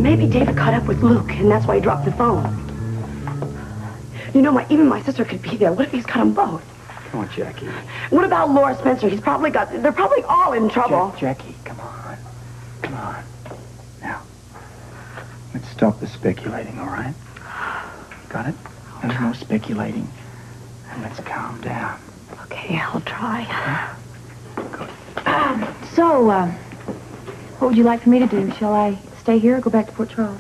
Maybe David caught up with Luke, and that's why he dropped the phone. You know, even my sister could be there. What if he's got them both? Come on, Jackie. What about Laura Spencer? They're probably all in trouble. Jackie, come on. Come on. Now, let's stop the speculating, all right? Got it? No more speculating. And let's calm down. Okay, I'll try. Yeah? Good. What would you like for me to do? Shall I stay here or go back to Port Charles?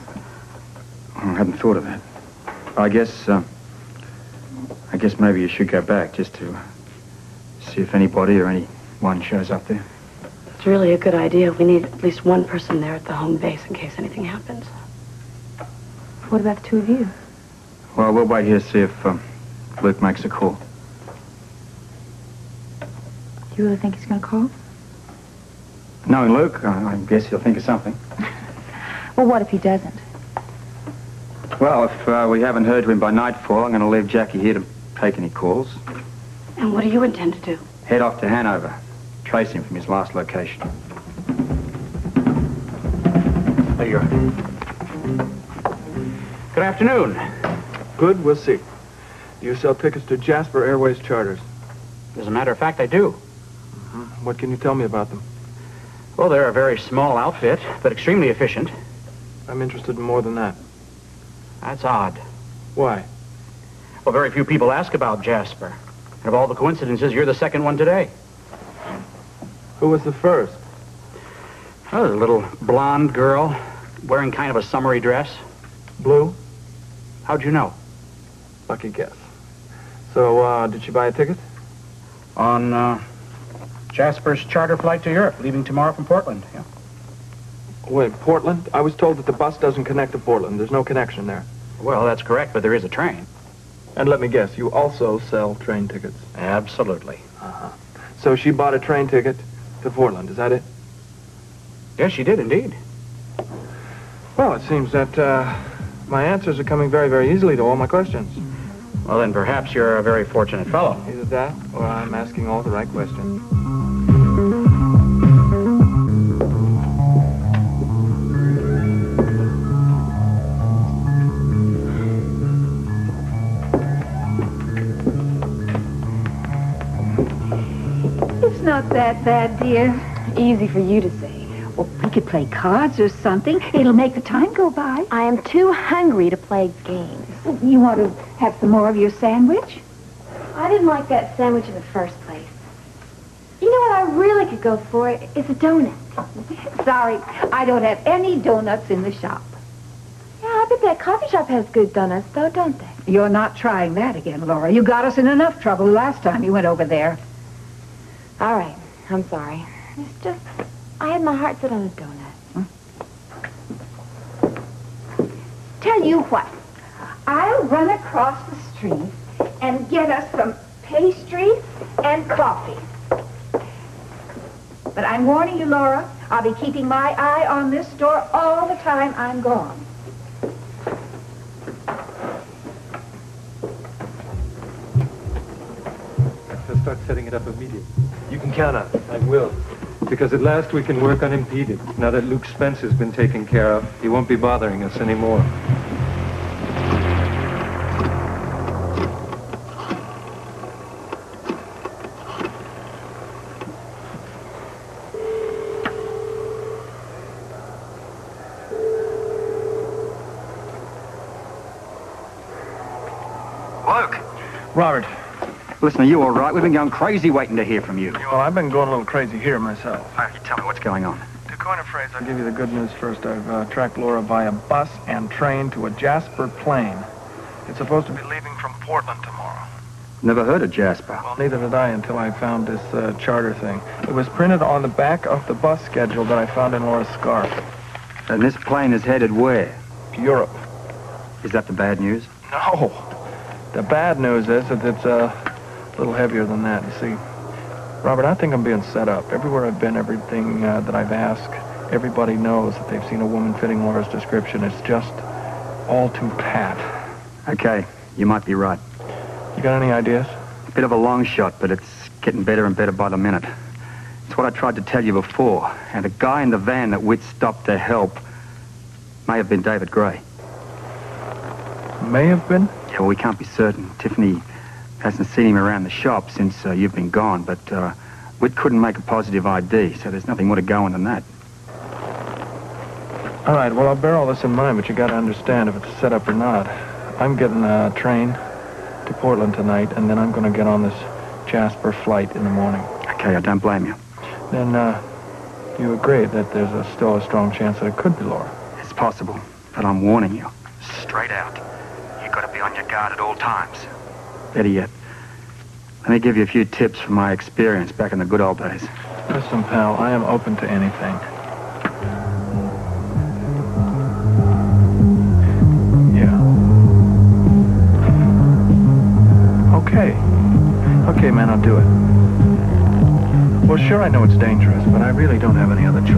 I hadn't thought of that. I guess maybe you should go back just to see if anybody or anyone shows up there. It's really a good idea. We need at least one person there at the home base in case anything happens. What about the two of you? Well, we'll wait here to see if Luke makes a call. You really think he's going to call? Knowing Luke, I guess he'll think of something. Well, what if he doesn't? Well, if we haven't heard to him by nightfall, I'm going to leave Jackie here to take any calls. And what do you intend to do? Head off to Hanover. Trace him from his last location. There you are. Good afternoon. Good, we'll see. Do you sell tickets to Jasper Airways charters? As a matter of fact, I do. What can you tell me about them? Well, they're a very small outfit, but extremely efficient. I'm interested in more than that. That's odd. Why? Well, very few people ask about Jasper. And of all the coincidences, you're the second one today. Who was the first? Oh, the little blonde girl wearing kind of a summery dress. Blue? How'd you know? Lucky guess. So, did she buy a ticket? On, Jasper's charter flight to Europe, leaving tomorrow from Portland, yeah. Wait, Portland? I was told that the bus doesn't connect to Portland. There's no connection there. Well, that's correct, but there is a train. And let me guess, you also sell train tickets? Absolutely. So she bought a train ticket to Portland, is that it? Yes, she did indeed. Well, it seems that, my answers are coming very, very easily to all my questions. Well, then perhaps you're a very fortunate fellow. Either that, or I'm asking all the right questions. It's not that bad, dear. Easy for you to say. Well, we could play cards or something. It'll make the time go by. I am too hungry to play games. You want to have some more of your sandwich? I didn't like that sandwich in the first place. You know what I really could go for is a donut. Sorry, I don't have any donuts in the shop. Yeah, I bet that coffee shop has good donuts, though, don't they? You're not trying that again, Laura. You got us in enough trouble last time you went over there. All right, I'm sorry. It's just, I had my heart set on a donut. Tell you what, I'll run across the street and get us some pastry and coffee. But I'm warning you, Laura, I'll be keeping my eye on this store all the time I'm gone. I'll start setting it up immediately. You can count on it. I will. Because at last we can work unimpeded. Now that Luke Spence has been taken care of, he won't be bothering us anymore. Luke! Robert. Listen, are you all right? We've been going crazy waiting to hear from you. Well, I've been going a little crazy here myself. All right, you tell me what's going on. To coin a phrase, I'll give you the good news first. I've tracked Laura via bus and train to a Jasper plane. It's supposed to be leaving from Portland tomorrow. Never heard of Jasper. Well, neither did I until I found this charter thing. It was printed on the back of the bus schedule that I found in Laura's scarf. And this plane is headed where? Europe. Is that the bad news? No. The bad news is that it's a little heavier than that. You see, Robert, I think I'm being set up. Everywhere I've been, everything that I've asked, everybody knows that they've seen a woman fitting Laura's description. It's just all too pat. Okay, you might be right. You got any ideas? Bit of a long shot, but it's getting better and better by the minute. It's what I tried to tell you before. And the guy in the van that Witt stopped to help, May have been David Gray. May have been? Yeah, well, we can't be certain. Tiffany hasn't seen him around the shop since you've been gone, but we couldn't make a positive ID, so there's nothing more to go on than that. All right, well, I'll bear all this in mind, but you got to understand if it's set up or not. I'm getting a train to Portland tonight, and then I'm going to get on this Jasper flight in the morning. Okay, I don't blame you. Then you agree that there's still a strong chance that it could be Laura? It's possible, but I'm warning you. Straight out. You've got to be on your guard at all times. Better yet, let me give you a few tips from my experience back in the good old days. Listen, pal, I am open to anything. Yeah. Okay, man, I'll do it. Well, sure, I know it's dangerous, but I really don't have any other choice.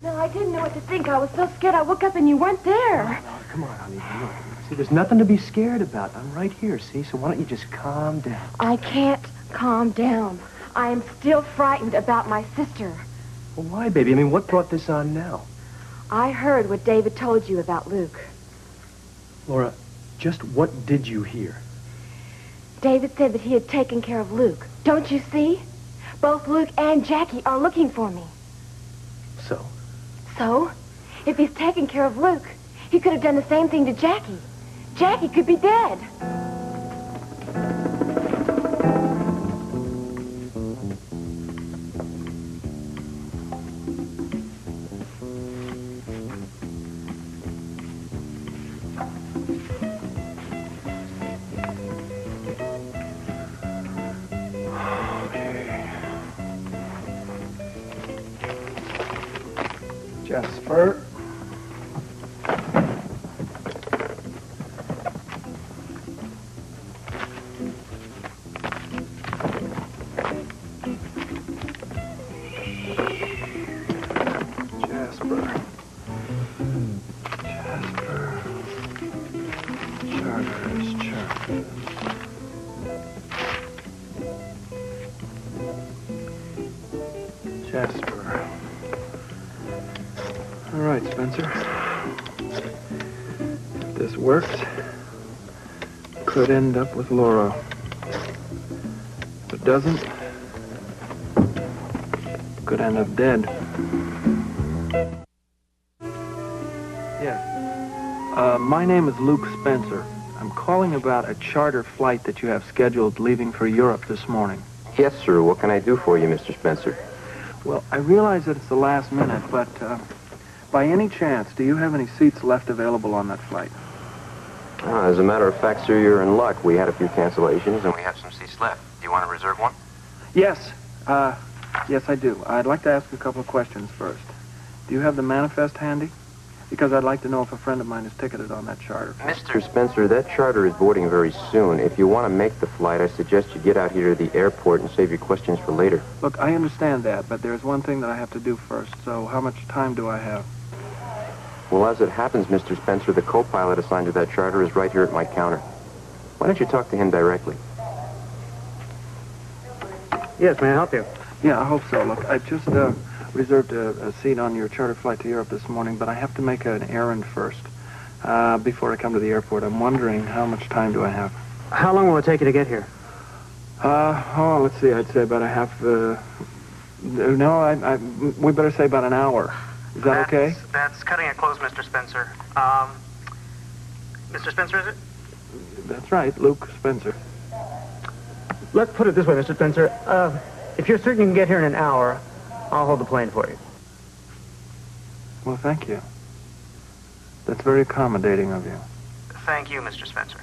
No, I didn't know what to think. I was so scared I woke up and you weren't there. No, come on, honey, come on. See, there's nothing to be scared about. I'm right here, see? So why don't you just calm down? I can't calm down. I am still frightened about my sister. Well, why, baby? I mean, what brought this on now? I heard what David told you about Luke. Laura, just what did you hear? David said that he had taken care of Luke. Don't you see? Both Luke and Jackie are looking for me. So? So, if he's taken care of Luke, he could have done the same thing to Jackie. Jackie could be dead. Jasper. Jasper. All right, Spencer. If this works, could end up with Laura. If it doesn't, could end up dead. Yeah. My name is Luke Spencer. I'm calling about a charter flight that you have scheduled leaving for Europe this morning. Yes, sir. What can I do for you, Mr. Spencer? Well, I realize that it's the last minute, but by any chance, do you have any seats left available on that flight? As a matter of fact, sir, you're in luck. We had a few cancellations, and we have some seats left. Do you want to reserve one? Yes. Yes, I do. I'd like to ask a couple of questions first. Do you have the manifest handy? Because I'd like to know if a friend of mine is ticketed on that charter. Mr. Spencer, that charter is boarding very soon. If you want to make the flight, I suggest you get out here to the airport and save your questions for later. Look, I understand that, but there's one thing that I have to do first, so how much time do I have? Well, as it happens, Mr. Spencer, the co-pilot assigned to that charter is right here at my counter. Why don't you talk to him directly? Yes, may I help you? Yeah, I hope so. Look, I just reserved a seat on your charter flight to Europe this morning, but I have to make an errand first before I come to the airport. I'm wondering how much time do I have? How long will it take you to get here? Let's see. I'd say about a half. We better say about an hour. Is that okay? That's cutting it close, Mr. Spencer. Mr. Spencer, is it? That's right, Luke Spencer. Let's put it this way, Mr. Spencer. If you're certain you can get here in an hour, I'll hold the plane for you. Well, thank you. That's very accommodating of you. Thank you, Mr. Spencer.